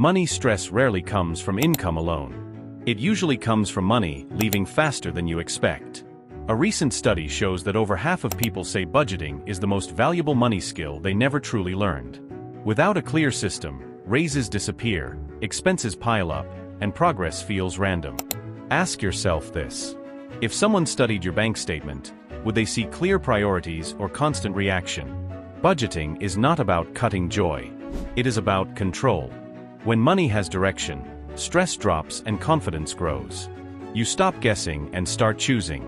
Money stress rarely comes from income alone. It usually comes from money leaving faster than you expect. A recent study shows that over half of people say budgeting is the most valuable money skill they never truly learned. Without a clear system, raises disappear, expenses pile up, and progress feels random. Ask yourself this. If someone studied your bank statement, would they see clear priorities or constant reaction? Budgeting is not about cutting joy. It is about control. When money has direction, stress drops and confidence grows. You stop guessing and start choosing.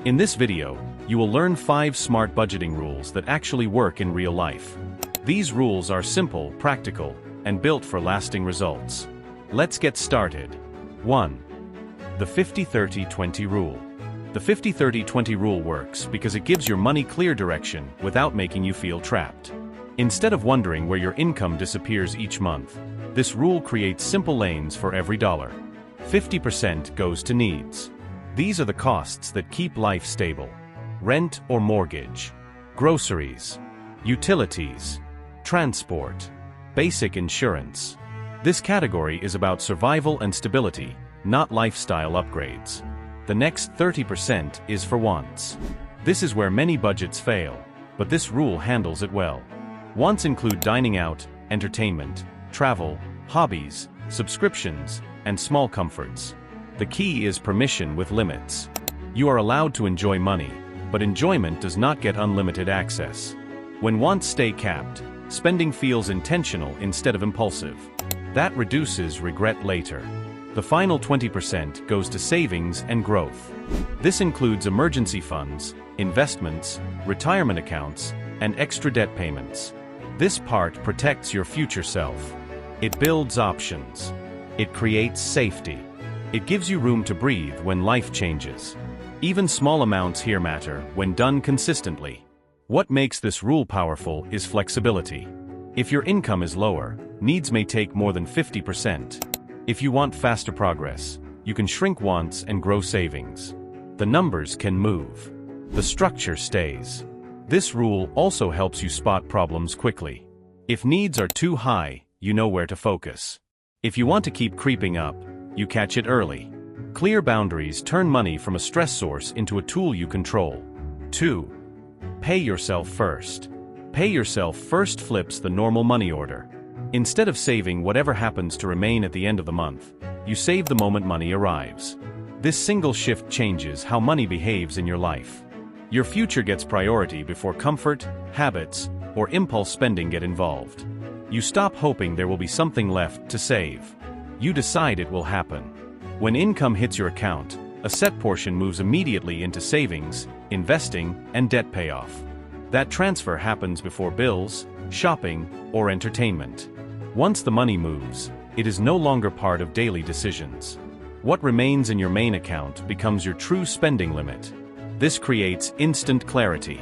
In this video, you will learn 5 smart budgeting rules that actually work in real life. These rules are simple, practical, and built for lasting results. Let's get started. 1. The 50-30-20 rule. The 50-30-20 rule works because it gives your money clear direction without making you feel trapped. Instead of wondering where your income disappears each month, this rule creates simple lanes for every dollar. 50% goes to needs. These are the costs that keep life stable. Rent or mortgage, groceries, utilities, transport, basic insurance. This category is about survival and stability, not lifestyle upgrades. The next 30% is for wants. This is where many budgets fail, but this rule handles it well. Wants include dining out, entertainment, travel, hobbies, subscriptions, and small comforts. The key is permission with limits. You are allowed to enjoy money, but enjoyment does not get unlimited access. When wants stay capped, spending feels intentional instead of impulsive. That reduces regret later. The final 20% goes to savings and growth. This includes emergency funds, investments, retirement accounts, and extra debt payments. This part protects your future self. It builds options. It creates safety. It gives you room to breathe when life changes. Even small amounts here matter when done consistently. What makes this rule powerful is flexibility. If your income is lower, needs may take more than 50%. If you want faster progress, you can shrink wants and grow savings. The numbers can move. The structure stays. This rule also helps you spot problems quickly. If needs are too high, you know where to focus. If you want to keep creeping up, you catch it early. Clear boundaries turn money from a stress source into a tool you control. 2. Pay yourself first. Pay yourself first flips the normal money order. Instead of saving whatever happens to remain at the end of the month, you save the moment money arrives. This single shift changes how money behaves in your life. Your future gets priority before comfort, habits, or impulse spending get involved. You stop hoping there will be something left to save. You decide it will happen. When income hits your account, a set portion moves immediately into savings, investing, and debt payoff. That transfer happens before bills, shopping, or entertainment. Once the money moves, it is no longer part of daily decisions. What remains in your main account becomes your true spending limit. This creates instant clarity.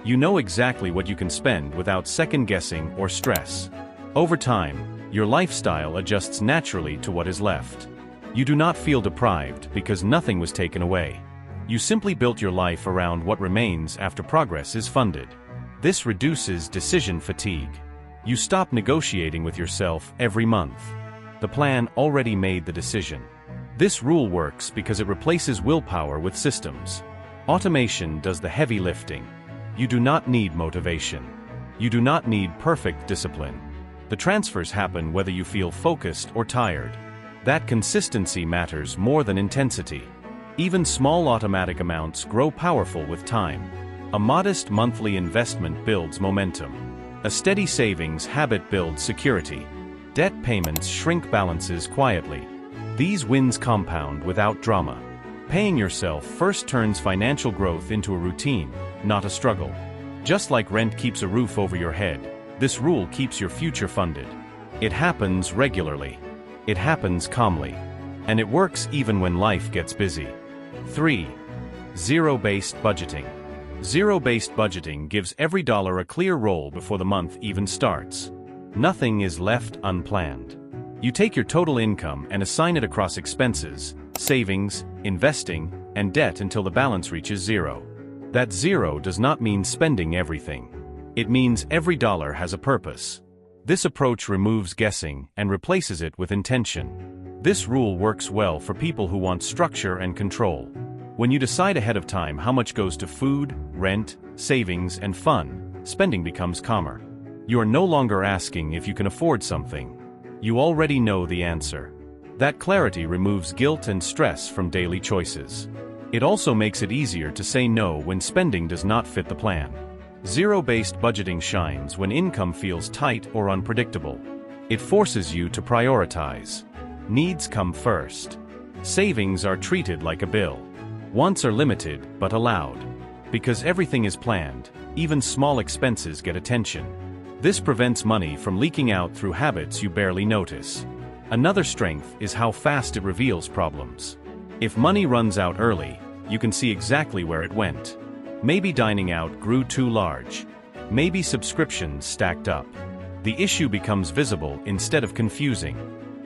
You know exactly what you can spend without second-guessing or stress. Over time, your lifestyle adjusts naturally to what is left. You do not feel deprived because nothing was taken away. You simply built your life around what remains after progress is funded. This reduces decision fatigue. You stop negotiating with yourself every month. The plan already made the decision. This rule works because it replaces willpower with systems. Automation does the heavy lifting. You do not need motivation. You do not need perfect discipline. The transfers happen whether you feel focused or tired. That consistency matters more than intensity. Even small automatic amounts grow powerful with time. A modest monthly investment builds momentum. A steady savings habit builds security. Debt payments shrink balances quietly. These wins compound without drama. Paying yourself first turns financial growth into a routine, not a struggle. Just like rent keeps a roof over your head, this rule keeps your future funded. It happens regularly. It happens calmly. And it works even when life gets busy. 3. Zero-based budgeting. Zero-based budgeting gives every dollar a clear role before the month even starts. Nothing is left unplanned. You take your total income and assign it across expenses, savings, investing, and debt until the balance reaches zero. That zero does not mean spending everything. It means every dollar has a purpose. This approach removes guessing and replaces it with intention. This rule works well for people who want structure and control. When you decide ahead of time how much goes to food, rent, savings, and fun, spending becomes calmer. You are no longer asking if you can afford something. You already know the answer. That clarity removes guilt and stress from daily choices. It also makes it easier to say no when spending does not fit the plan. Zero-based budgeting shines when income feels tight or unpredictable. It forces you to prioritize. Needs come first. Savings are treated like a bill. Wants are limited but allowed. Because everything is planned, even small expenses get attention. This prevents money from leaking out through habits you barely notice. Another strength is how fast it reveals problems. If money runs out early, you can see exactly where it went. Maybe dining out grew too large. Maybe subscriptions stacked up. The issue becomes visible instead of confusing.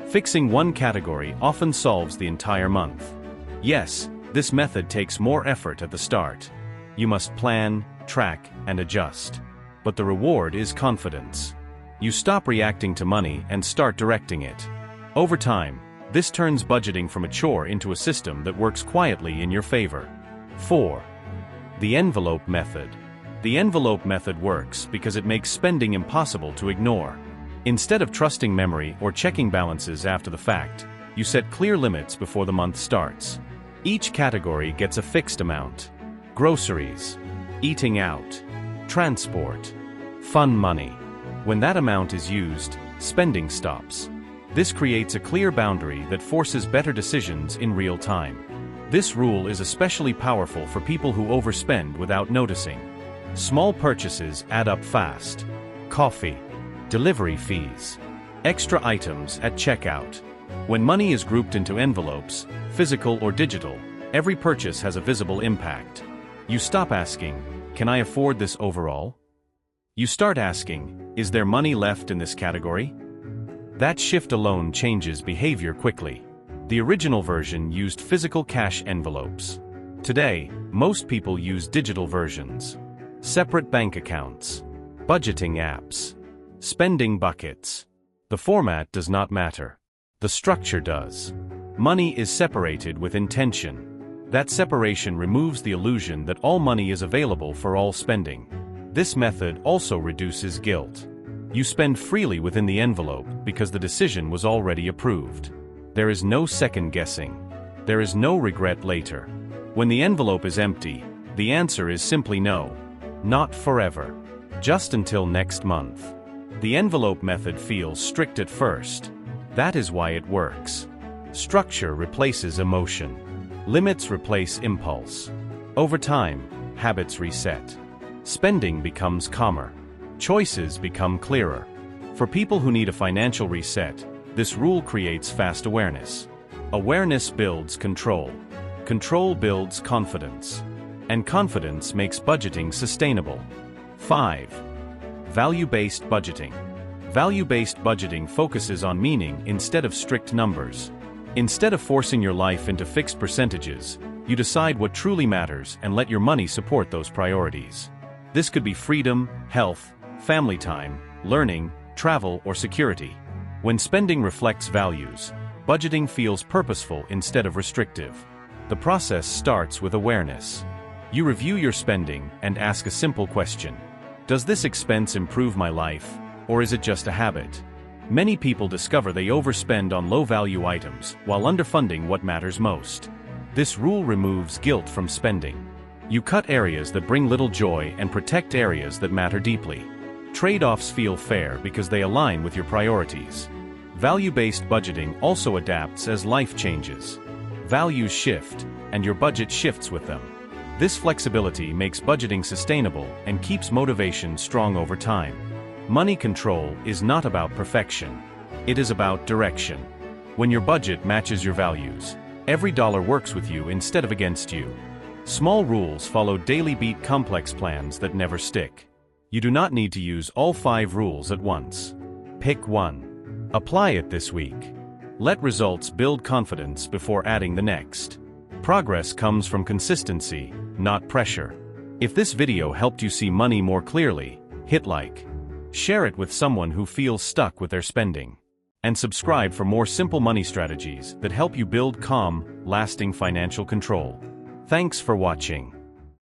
Fixing one category often solves the entire month. Yes, this method takes more effort at the start. You must plan, track, and adjust. But the reward is confidence. You stop reacting to money and start directing it. Over time, this turns budgeting from a chore into a system that works quietly in your favor. 4. The envelope method. The envelope method works because it makes spending impossible to ignore. Instead of trusting memory or checking balances after the fact, you set clear limits before the month starts. Each category gets a fixed amount. Groceries, eating out, transport, fun money. When that amount is used, spending stops. This creates a clear boundary that forces better decisions in real time. This rule is especially powerful for people who overspend without noticing. Small purchases add up fast. Coffee, delivery fees, extra items at checkout. When money is grouped into envelopes, physical or digital, every purchase has a visible impact. You stop asking, "Can I afford this overall?" You start asking, "Is there money left in this category?" That shift alone changes behavior quickly. The original version used physical cash envelopes. Today, most people use digital versions. Separate bank accounts, budgeting apps, spending buckets. The format does not matter. The structure does. Money is separated with intention. That separation removes the illusion that all money is available for all spending. This method also reduces guilt. You spend freely within the envelope because the decision was already approved. There is no second guessing. There is no regret later. When the envelope is empty, the answer is simply no. Not forever. Just until next month. The envelope method feels strict at first. That is why it works. Structure replaces emotion. Limits replace impulse. Over time, habits reset. Spending becomes calmer. Choices become clearer. For people who need a financial reset, this rule creates fast awareness. Awareness builds control. Control builds confidence. And confidence makes budgeting sustainable. 5. Value-based budgeting. Value-based budgeting focuses on meaning instead of strict numbers. Instead of forcing your life into fixed percentages, you decide what truly matters and let your money support those priorities. This could be freedom, health, family time, learning, travel, or security. When spending reflects values, budgeting feels purposeful instead of restrictive. The process starts with awareness. You review your spending and ask a simple question. Does this expense improve my life, or is it just a habit? Many people discover they overspend on low-value items while underfunding what matters most. This rule removes guilt from spending. You cut areas that bring little joy and protect areas that matter deeply. Trade-offs feel fair because they align with your priorities. Value-based budgeting also adapts as life changes. Values shift, and your budget shifts with them. This flexibility makes budgeting sustainable and keeps motivation strong over time. Money control is not about perfection. It is about direction. When your budget matches your values, every dollar works with you instead of against you. Small rules follow daily beat complex plans that never stick. You do not need to use all 5 rules at once. Pick one. Apply it this week. Let results build confidence before adding the next. Progress comes from consistency, not pressure. If this video helped you see money more clearly, hit like. Share it with someone who feels stuck with their spending. And subscribe for more simple money strategies that help you build calm, lasting financial control. Thanks for watching.